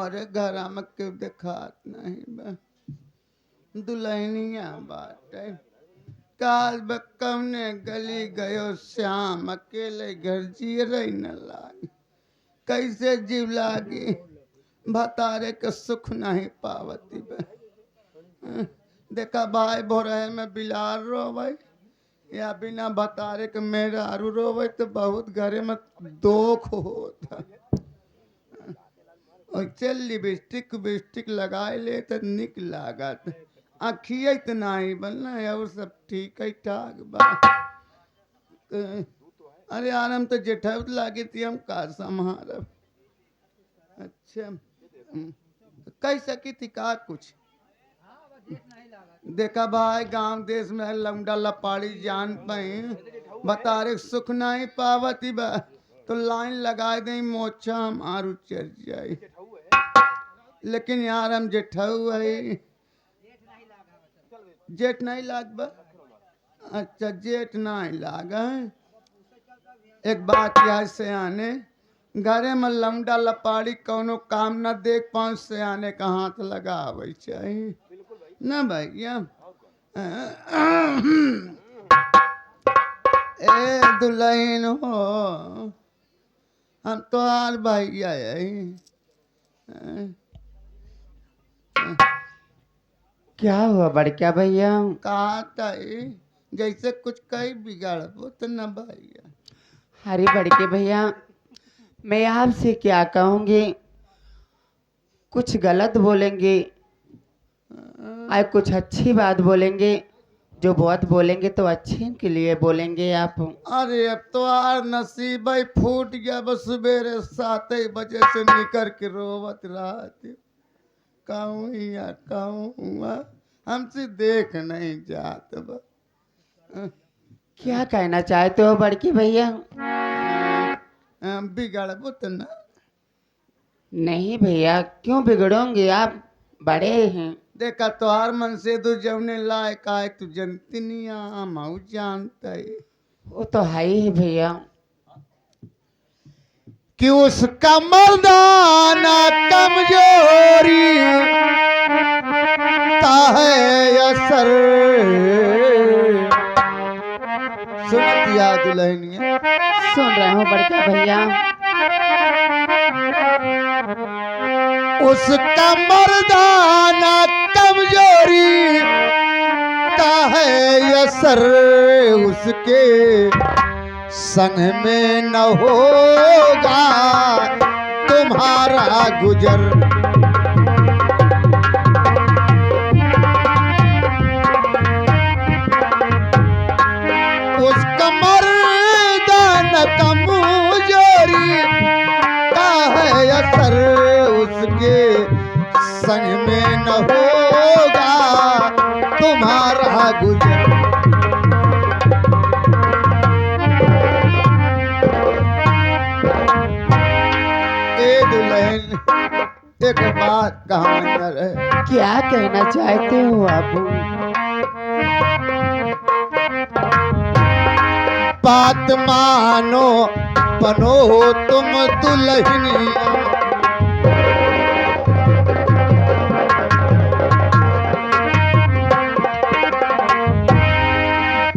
मोरे घर में क्यों दिखात नहीं बा दुल्हनिया बाटे काल बक्कम ने गली गयो श्याम अकेले घर जी रही न लागी कैसे जीव लागी भतारे के सुख नहीं पावती बे देखा भाई भोरे में बिलार रो भाई या बिना भतारे के मेरा आरू रो भाई तो बहुत घरे में दुख होता और चल लिपस्टिक बिस्टिक लगाए ले तो निक लागत आखिए इतना ही बनना है और सब ठीक है ठाक बा अरे यार हम तो जेठौत लागी थी हम का संभारब अच्छा कह सकी थी का कुछ देखा भाई गांव देश में लौंडा लपाड़ी जान पाई बतारे सुख नहीं पावती बा तो लाइन लगा दे मोचा मारू चल जाए लेकिन यार हम जेठऊ है जेठ नहीं लाग बा अच्छा जेठ नहीं लागा एक बात याद से आने घरे में लौंडा लपाड़ी कोनो काम न देख पाऊँ से आने का हाथ लगावे चाहिए न भैया ए दुल्हन हो हम तो आर भैया क्या हुआ बड़का भैया? कहा जैसे कुछ कहीं बिगाड़ तो न भैया। अरे बड़के भैया मैं आपसे क्या कहूँगी, कुछ गलत बोलेंगे और कुछ अच्छी बात बोलेंगे, जो बात बोलेंगे तो अच्छे के लिए बोलेंगे आप। अरे अब तो यार नसीब ही फूट गया बस सवेरे 7 बजे से निकल के रोवत रहती कहूँ या कहूँ हमसे देख नहीं जात बा। क्या कहना चाहते हो बड़की भैया? बिगड़बो तो ना? नहीं भैया क्यों बिगड़ोगे, आप बड़े हैं। देखा तोहार मन से तू जवने लायक आए तू जनती नहीं हम जानता है। वो तो है ही भैया कि उसका मर्दाना कमजोरी का है असर। सुनत या दुल्हनिया? सुन रहे हो बड़का भैया। उसका मर्दाना कमजोरी का है असर, उसके संग में न होगा तुम्हारा गुजर। उसका मर्दाना कमजोरी का है असर, उसके संग में न होगा तुम्हारा गुजर। ए दुल्हन एक बात कहा है। क्या कहना चाहते हो आप? बात मानो बनो तुम दुल्हनिया,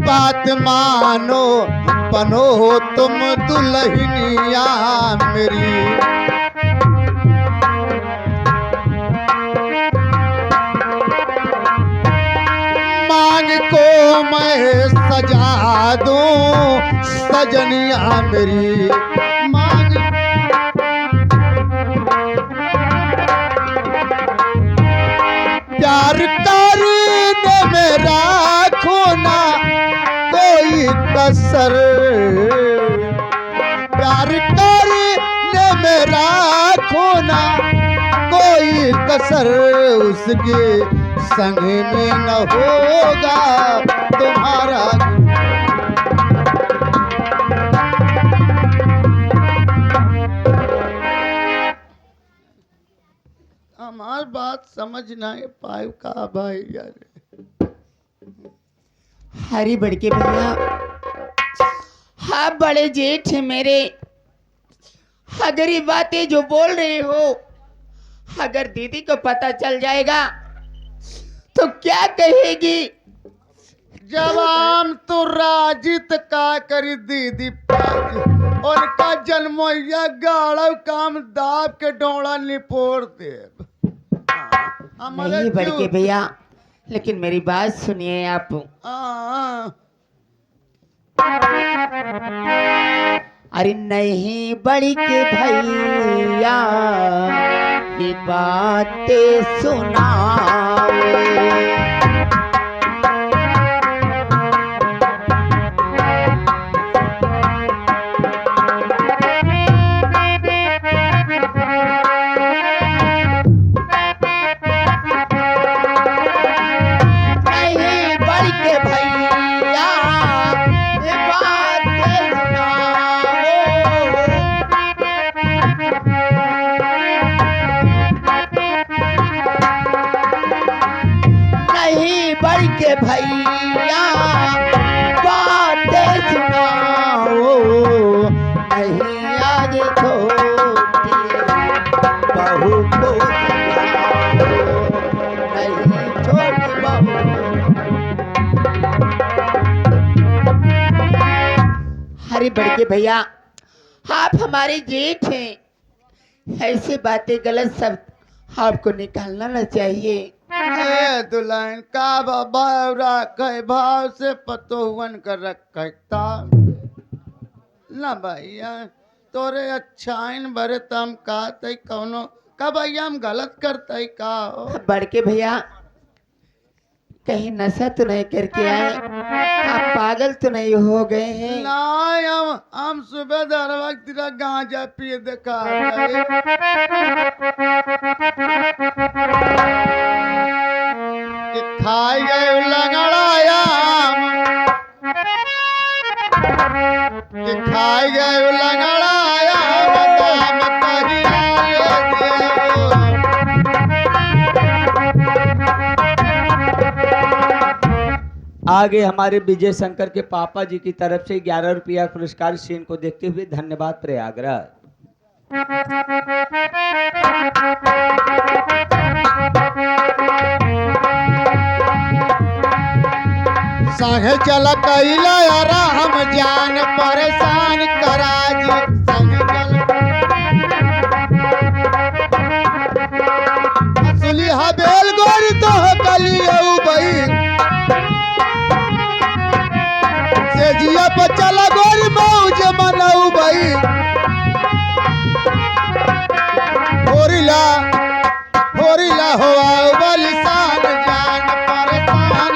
बात मानो बनो तुम दुल्हनिया मेरी। मांग को मैं सजा दूं सजनिया मेरी। मांग प्यार करने में राखो ना कोई कसर, प्यार करने में राखो ना कोई कसर, उसके संग में न होगा तुम्हारा। हमार बात समझ नहीं पाए का भाई यार। हरी बड़के भैया आप बड़े जेठ हैं मेरे, अगर ये बातें जो बोल रहे हो अगर दीदी को पता चल जाएगा तो क्या कहेगी? जब आम तो राजित का करी दीदी पाजी और का जन्मैया गाड़ा काम दाब के डोड़ा निपोड़ दे। नहीं बड़के भैया, लेकिन मेरी बात सुनिए आप। अरे नहीं बड़ी के भैया ये बातें सुनाओ। नहीं बड़ी के भैया ये बातें सुनाओ। नहीं बड़ी के भैया बातें सुनाओ। नहीं आज छोटी बहू को सुनाओ। नहीं छोटी बहू। हरे बड़के भैया, आप हमारे जेठ हैं, ऐसी बातें गलत शब्द आपको निकालना न चाहिए। ए दुल्हन का बाबा रखे भाव से पतोहन कर रखता ना भैया, तोरे अच्छाइन भरे तम का तई कौनो का भैया हम गलत करते का हो। बड़के भैया, कहीं नशा तो नहीं करके आए? आप पागल तो नहीं हो गए हैं? ना हम सुबह दर वक्त तेरा गांजा पिए देखा कि खाई गए लगड़ाया कि खाई गए लगड़ाया बदाम कहिया ले दियो। आगे हमारे विजय शंकर के पापा जी की तरफ से 11 रुपया पुरस्कार सीन को देखते हुए धन्यवाद प्रयागराज। संग चल कैला यारा हम जान परेशान करा जी संग चल असली हबेल गोरी तो कलियऊ बई से जिया पर चला गोरी मौज मनऊ बई होरिला होरिला होआ बलिसान जान परेशान।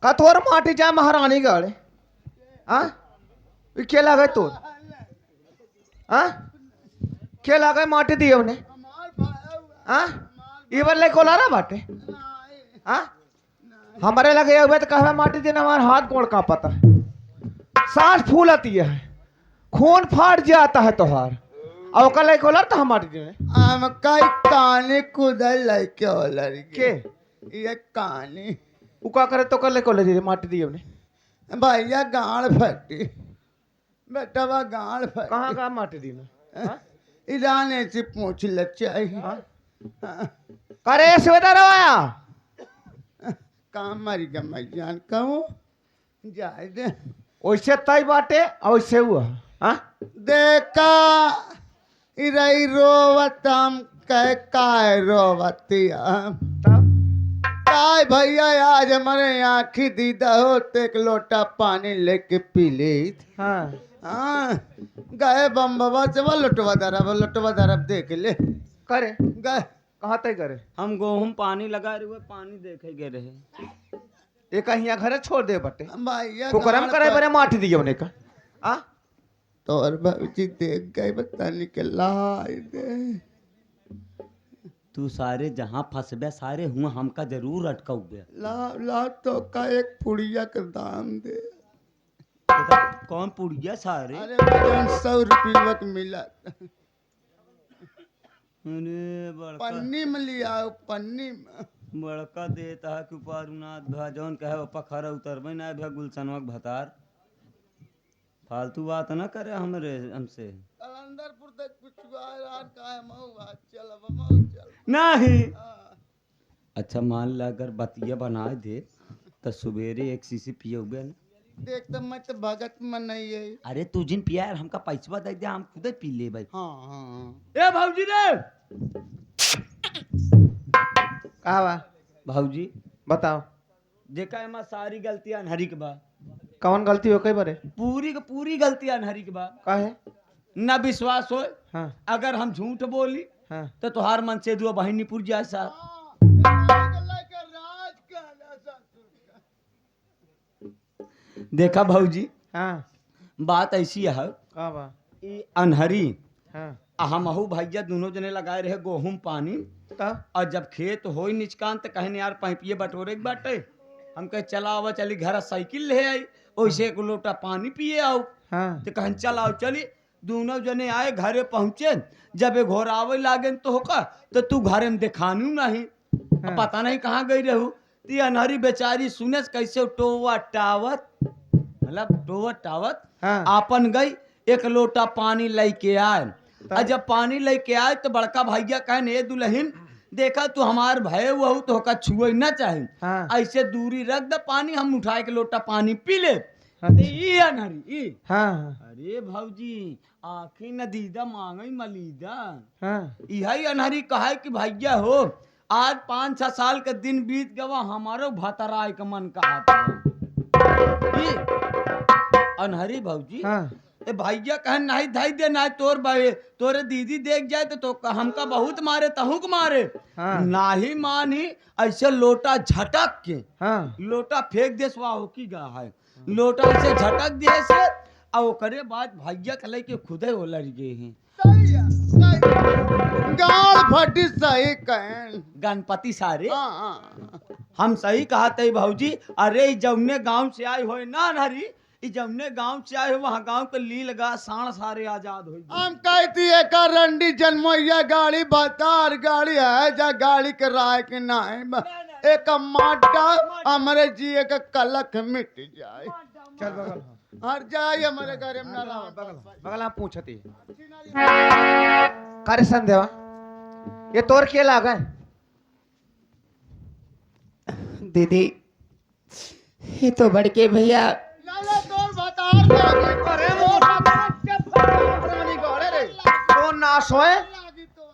कथोर माटी जा महारानी गढ़ खेला गए तोर खेला गए माटी दिए उन्हें इवर ले कोला ना बाटे हमारे लगे हुए तो कहा माटी देना हमारा हाथ गोड़ का पता सांस फूल आती है, खून फाट जाता है तोहार और कल कोला तो हम माटी देने हम कई काने कुदल लइके होलर के ये काने उ का करे तो कल कोले दे माटी दिए उन्हें भैया गाड़ फटी बेटवा गाड़ फटी कहाँ कहाँ माटी देना इराने से पूछ ले चाहिए करे स्वेटर आया काम मरी गा मैं जान कहूँ जाए दे वैसे तय बाटे और वैसे हुआ देखा इरई रोवतम कह काय रोवतिया काय भैया आज हमारे आँखी दीदा हो तो एक लोटा पानी लेके पी ले। हाँ गए बम बाबा से वो लुटवा दरब देख ले करे गए कहाँ तय करे हम गेहूं पानी लगा रहे हुए पानी देखे गए रहे एक यहाँ घर छोड़ दे बटे भैया कुकरम करे बरे माटी दिए उन्हें का तोर बाबूजी देख गए बताने के लाई दे तू सारे जहाँ फंसबे सारे हुआ हमका जरूर अटका हुए ला ला तो का एक पुड़िया के दाम दे कौन पुड़िया सारे? अरे भजन 100 रुपये मिला अरे बड़का पन्नी में लिया पन्नी में। बड़का देता है कि पारुनाथ भा जौन कहे पखरा उतरबे ना भा गुलशनवा के भतार। फालतू बात न करे हमसे। कलंदरपुर तक कुछ यार का है मऊ चल अब मऊ चल नहीं। हाँ। अच्छा मान ला अगर बतिया बना दे तो सवेरे एक शीशी पियोगे ना? देख तो मैं तो भगत में नहीं है। अरे तू जिन पिया यार हमका पैसा दे दे हम खुद ही पी ले भाई। हाँ हाँ ए भाऊजी रे कहा बा भाऊजी बताओ देखा है मां सारी गलतियां अनहरी के बा। कौन गलती हो कई बारे पूरी की पूरी गलतियां अनहरी के बा। का है न विश्वास हो हाँ अगर हम झूठ बोली हाँ तो तुहार मन से दुआ बहिनीपुर जा सा। देखा भाऊजी हाँ बात ऐसी है का बा ई अनहरी हाँ हमहू भैया दोनों जने लगाए रहे गेहूं पानी। तब और जब खेत हो निचकान तो कहने यार पैपिए बटोरे के बाटे हम कहे चला आवा चली घर साइकिल ले आई वैसे एक लोटा पानी पिए आओ। हाँ तो कहन चल आओ चली दोनों जने आए घरे पहुंचे। जब ये घोर आवे लागे तो होका तो तू घरे में देखानू नहीं। अब पता नहीं कहाँ गई रहू। ती अनहरी बेचारी सुने कैसे टोवा टावत मतलब टोवा टावत हाँ आपन गई एक लोटा पानी लेके आए। और जब पानी लेके आए तो बड़का भैया कहने ए दुल्हन देखा तू हमार भय वहू तो होका छुए न चाहे हाँ ऐसे दूरी रख दे पानी हम उठाए के लोटा पानी पी ले। अच्छा। ई अनहरी ई हाँ अरे भाऊजी आखिर न दीदा मांगई मलीदा। हाँ यही अनहरी कहा कि भैया हो आज 5-6 साल के दिन बीत गवा हमारो भतराय का मन का अनहरी भाऊजी। हाँ ए भैया कहन नहीं धाई दे ना तोर भाई तोरे दीदी देख जाए तो हमका बहुत मारे तहुक मारे। हाँ नाही मानी ऐसे लोटा झटक के हाँ लोटा फेंक दे सुहा हो की गा है लोटा ऐसे झटक दिए से और ओकरे बाद भैया कले के खुदे हो लड़ गए हैं। गाल फटी सही कहें। गणपति सारे हाँ हाँ हम सही कहा थे भाऊजी। अरे ई जौने गांव से आए हो ना अनहरी ई जौने गांव से आए हो वहाँ गांव के ली लगा साण सारे आजाद हो। हम कहती है का रंडी जन्मैया गाड़ी बतार गाड़ी है जा गाड़ी के राय के ना है एक माटा हमारे जिए का कलक मिट जाए। चल बगल हर जाए हमारे घर में ना रहा। बगल आप पूछती करे संदेवा ये तोर के लागा दीदी ये तो बड़के भैया लाला तोर बतार लागी करे मोर बतार गोड़े रे तो ना सोए लागी तो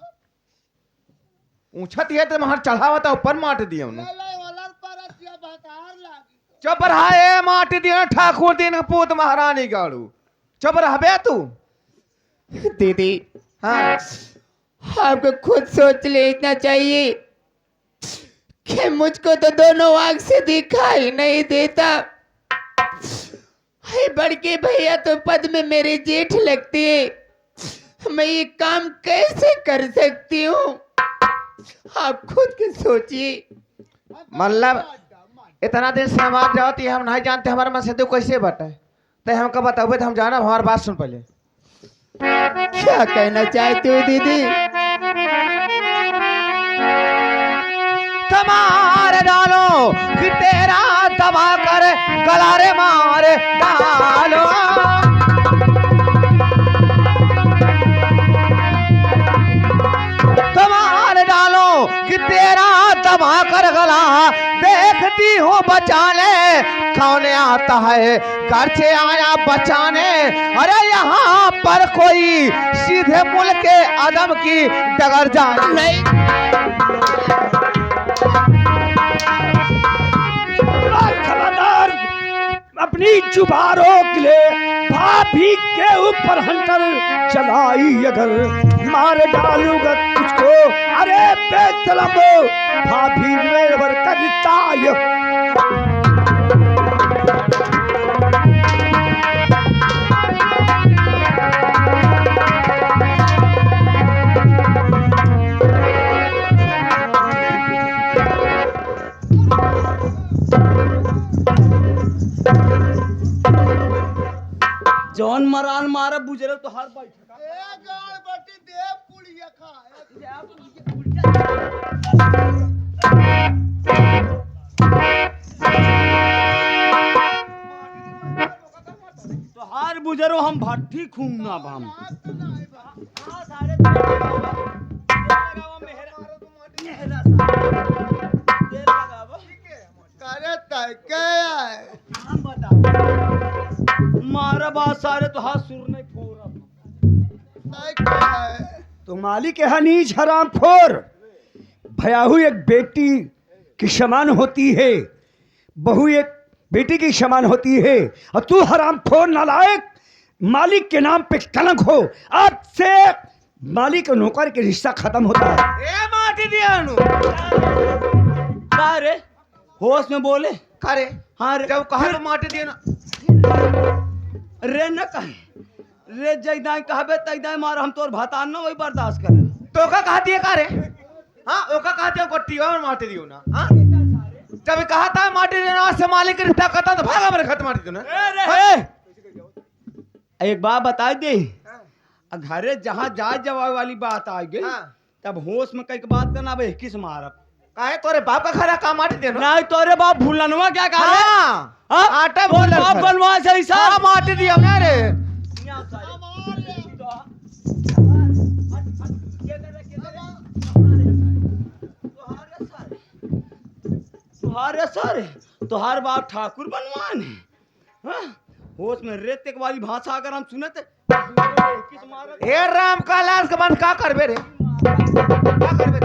पूछत है तो महर चढ़ावा था ऊपर माट दिए उन्होंने लाला वाला पर या बतार लागी चुप रहा माट दिए ठाकुर दिन पूत महारानी गाड़ू चुप रहबे तू दीदी हाँ आपको खुद सोच लेना चाहिए कि मुझको तो दोनों आंख से दिखाई नहीं देता। हे बड़के भैया तो पद में मेरे जेठ लगते हैं मैं ये काम कैसे कर सकती हूँ आप खुद के सोचिए। मतलब इतना दिन से हमारे जाती हम नहीं जानते हमारे मन से तो कैसे बटे तो हमको बताओ तो हम जाना हमारी बात सुन पहले। क्या कहना चाहते हो दीदी? मार डालो कि तेरा दबा कर गलारे मार डालो मार डालो कि तेरा दबा कर गला देखती हूँ बचाने कौन आता है घर से आया बचाने। अरे यहाँ पर कोई सीधे मुल्क के अदम की डगर जाए नहीं। खबरदार अपनी जुबान रोक ले भाभी के ऊपर हंटर चलाई अगर मार डालूंगा तुझको। अरे बेतलबो भाभी मेरे करता जौन मरान मारा बुजरे तो हर बैठा ए गाड़ बटी दे पुड़िया खा तो हर बुजरो हम भट्ठी खून ना हम करे तय क्या है मारा बात सारे तो हाथ सुर नहीं फोड़ा तय क्या है तो मालिक है नीच हराम खोर भयाहू एक बेटी की समान होती है, बहू एक बेटी की समान होती है, और तू हराम खोर नालायक मालिक के नाम पे कलंक हो। आज से मालिक और नौकर के रिश्ता खत्म होता है। ए माटी दिया नु का रे होश में बोले करे हाँ रे जब कहा तो माटी दिया ना रे न कहे रे जैदाई कहबे तैदाई मार हम तोर भातान ना वही बर्दाश्त करे तो का कहा दिया करे हाँ ओका कहा दिया गोट्टी और माटी दियो ना हाँ जब कहा था माटी देना से मालिक के रिश्ता खत्म तो भागा मेरे खत्म माटी दो ना एक बात बता दे घरे जहाँ जा जवाब वाली बात आ गई हाँ। तब होश में कई बात करना बे किस मारब काहे तोरे बाप का खरा का माटी देना नहीं तोरे बाप भूलनवा क्या कर रहे हाँ आटा बोल बाप बनवा से ऐसा हाँ माटी दिया ना रे तुम्हारे सर तुम्हारे बाप ठाकुर बनवान है हाँ? होश में रेत एक वाली भाषा अगर हम सुने थे किस मारब हे राम का लाल के बंद का करबे रे का करबे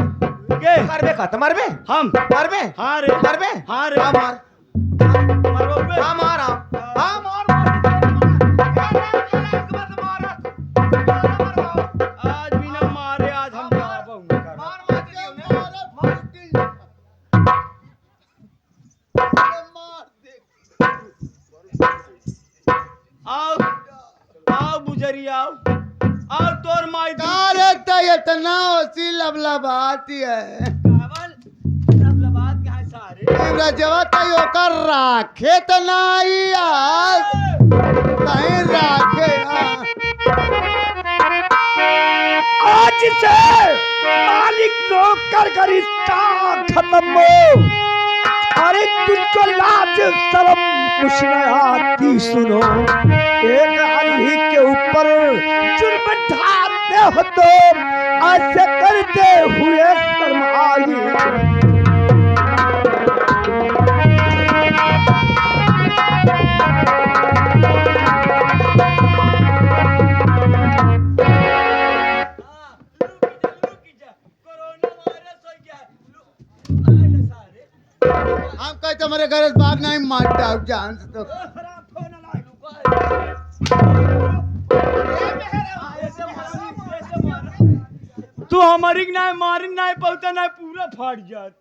के करबे का तुम्हारे हम मारबे हाँ रे मारबे हाँ रे हाँ मार मरबो बे हाँ मार हाँ मार आज बिना मारे आज हम जाबो आओ आओ बुजरी आओ आओ तोर माई अरे तो इतना ओसी लबलबाती है बात क्या है सारे जवा तय ओकर राखे तो नहीं आज कहीं राखे आज से मालिक नौकर का रिश्ता खत्म हो। अरे तुझको लाज शर्म कुछ न आती सुनो, एक अल्लाह के ऊपर जुर्म ढाते हो तो ऐसे करते हुए शर्म आई। हम कहे तुम्हारे घर से भाग नहीं मारता हूँ जान से तो तू हमारी ना मारी ना पहुंचा ना पूरा फाट जात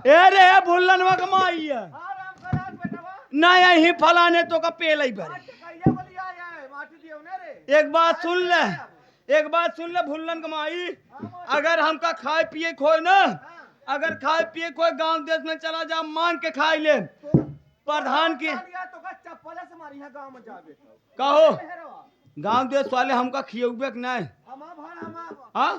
ए रे भूलनवा कमाई है ना यही फलाने तो का पेल ही भरे एक बात सुन ले भूलन कमाई अगर हमका खाए पिए खोए ना अगर खाए पिए कोई गांव देश में चला जा मांग के खाई ले प्रधान की कहो गांव देश वाले हमका खियौबे के नहीं हाँ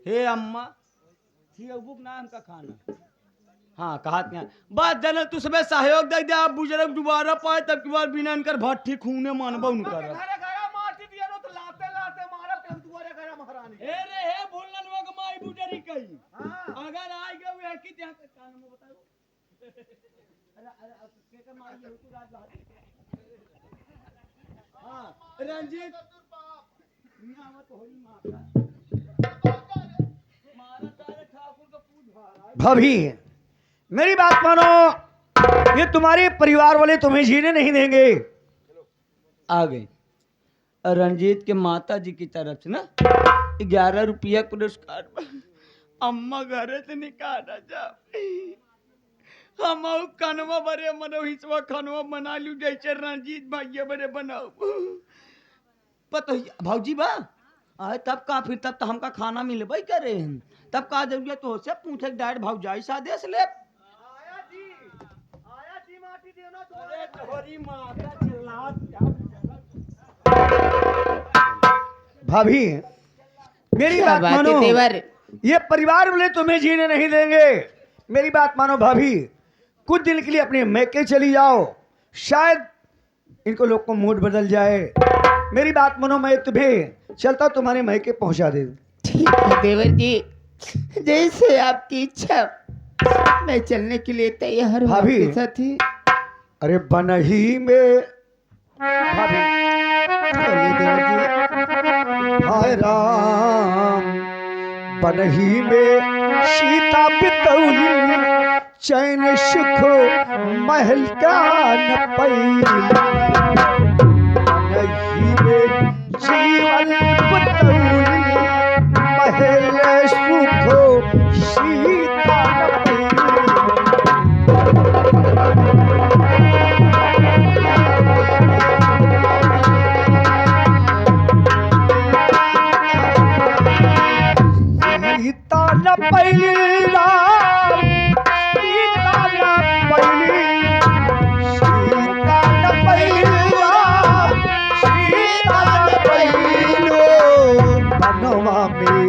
हे अम्मा खियौबुक ना हमका खाना हाँ कहा बात जन तू सब सहयोग दे दे आप बुजुर्ग दोबारा पाए तब की बार बिना इनकर भट्ठी खूने मानबो न कर अगर आ गए कि क्या बताओ रंजीत भाभी मेरी बात मानो, ये तुम्हारे परिवार वाले तुम्हें जीने नहीं देंगे। आ गए रंजीत के माता जी की तरफ से ना 11 रुपया पुरस्कार अम्मा घरे से निकाला जा हम कनवा बरे मनो हिस्सा खनवा बना लू जैसे रंजीत भाई बरे बनाओ पता भाजी बा आए तब का फिर तब तो हमका खाना मिले भाई करे तब का जरूरत तो से पूछे डायरेक्ट भाव जाई सादेश ले भाभी मेरी क्या बात बात है मानो, देवर? ये परिवार वाले तुम्हें जीने नहीं देंगे। मेरी बात मानो भाभी, कुछ दिन के लिए अपने मैके चली जाओ, शायद इनको लोग को मूड बदल जाए। मेरी बात मानो, मैं तुम्हें चलता तुम्हारे मैके पहुंचा दे। ठीक है देवर जी, जैसे आपकी इच्छा, मैं चलने के लिए तैयार हूँ भाभी। आपके साथ ही। अरे बनही में भाभी, बोलिए देवर जी। हाय राम, बनही में सीता बितौली, चैन सुख महल का न पैली। बनही में जीवन बितौली, महल सुख सीता न पैली। सीता न पैली राम, सीता न पैली, सीता न पैली राम, सीता न पैली। बनवा में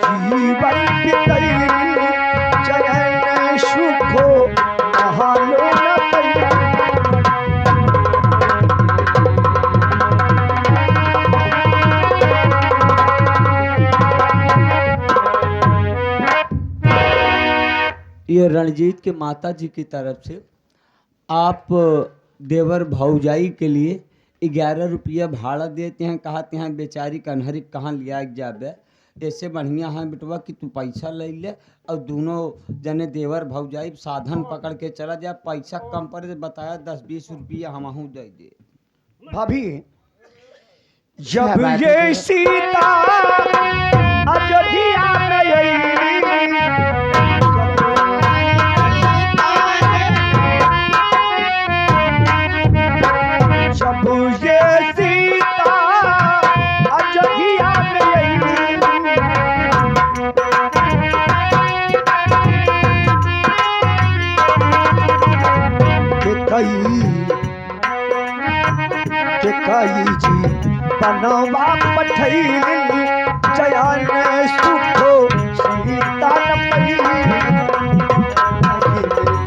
जीवन बितैली, चैन सुख महलो न पैली। ये रणजीत के माता जी की तरफ से आप देवर भौजाई के लिए 11 रुपया भाड़ा देते हैं। कहते हैं बेचारी कन्हरी कहाँ लिया जाबे, ऐसे बढ़िया है बेटवा कि तू पैसा ले ले और दोनों जने देवर भौजाई साधन पकड़ के चला जाए। पैसा कम पर बताया 10-20 रुपया हमहू दे दे। भाभी क्या जब बात ये है? सीता अयोध्या में आई, जब ये सीता अयोध्या में आई, के कई जी बनवा पठैली, जया ने सुखो सीता न